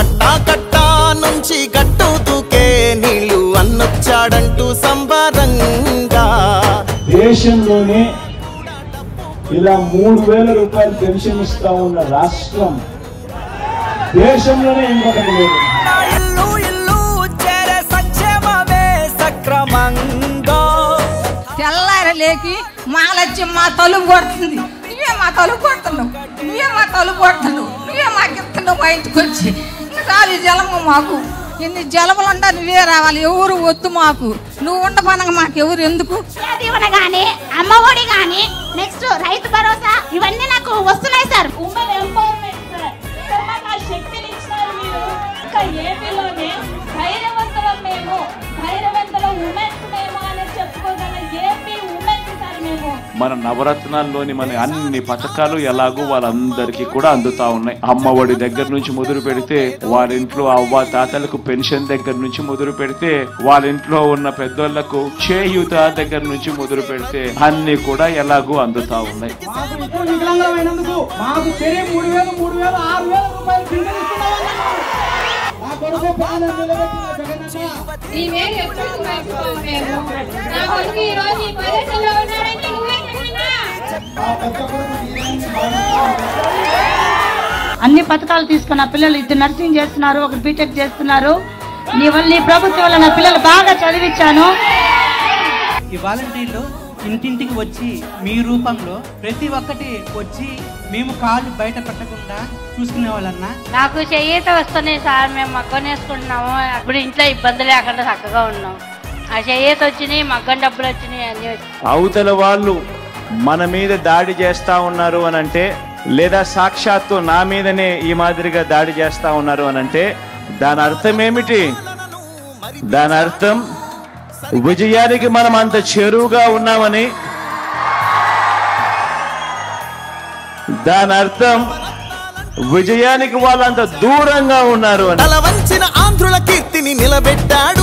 కట్టా కట్టా నుంచి గట్టు దూకే నీళ్ళు అన్నొచ్చాడంటూ సంబరంగా దేశంలోనే ఇలా 3000 రూపాయలు పెన్షన్ ఇస్తా ఉన్న రాష్ట్రం దేశంలోనే ఇంకొకటి లేదు. తెల్లారలేకి మాలచ్చి మా తలుపు కొడుతుంది, నువ్వే మా తలుపు కొడుతున్నావు, నువ్వే మా తలుపు కొడుతున్నావు, నువ్వే మాకు ఇస్తున్నావు మా ఇంటికి వచ్చి. రాలి జలము మాకు ఎన్ని జలములు ఉండా నువ్వే రావాలి, ఎవరు వద్దు మాకు, నువ్వు ఉండపనగా మాకు ఎవరు ఎందుకు. దీవెన గానీ అమ్మఒడి గానీ నెక్స్ట్ రైతు భరోసా ఇవన్నీ నాకు వస్తున్నాయి సార్. ఉమెన్ ఎంపవర్మెంట్ సార్, మాకు ఆ శక్తిని ఇచ్చినారు మీరు. ఇంకా ఏపీలోనే ధైర్యవంతుల మేము, ధైర్యవంతుల ఉమెన్స్ మేము అని చెప్పుకోగల ఏపీ ఉమెన్స్ సార్ మేము. మన నవరత్నాల్లోని మన అన్ని పథకాలు ఎలాగో వాళ్ళందరికీ కూడా అందుతా ఉన్నాయి. అమ్మఒడి దగ్గర నుంచి మొదలు పెడితే వాళ్ళ ఇంట్లో అవ్వ తాతలకు పెన్షన్ దగ్గర నుంచి మొదలు పెడితే వాళ్ళ ఇంట్లో ఉన్న పెద్దోళ్లకు చేయూత దగ్గర నుంచి మొదలు పెడితే అన్ని కూడా ఎలాగో అందుతా ఉన్నాయి. అన్ని పథకాలు తీసుకున్న పిల్లలు ఇద్దరు నర్సింగ్ చేస్తున్నారు, ఒకరు బీటెక్ చేస్తున్నారు. నీ ప్రభుత్వం వల్ల నా పిల్లలు బాగా చదివించాను. ఈ వాలంటీర్లు ఇంటింటికి వచ్చి మీ రూపంలో ప్రతి ఒక్కటి వచ్చి మేము కాళ్ళు బయట పెట్టకుండా చూసుకునే వాళ్ళన్నా. నాకు చేయూత వస్తున్నాయి సార్, మేము మగ్గం వేసుకుంటున్నాము. అప్పుడు ఇంట్లో ఇబ్బంది లేకుండా చక్కగా ఉన్నాం. ఆ చేయూత వచ్చినాయి, మగ్గం డబ్బులు వచ్చినాయి, అన్ని వచ్చినాయి. అవతల వాళ్ళు మన మీద దాడి చేస్తా ఉన్నారు అనంటే, లేదా సాక్షాత్తు నా మీదనే ఈ మాదిరిగా దాడి చేస్తా ఉన్నారు అనంటే దాని అర్థం ఏమిటి? దాని అర్థం విజయానికి మనం అంత చేరువుగా ఉన్నామని, దాని అర్థం విజయానికి వాళ్ళంత దూరంగా ఉన్నారు అని. తల వంచిన ఆంధ్రుల కీర్తిని నిలబెట్టాడు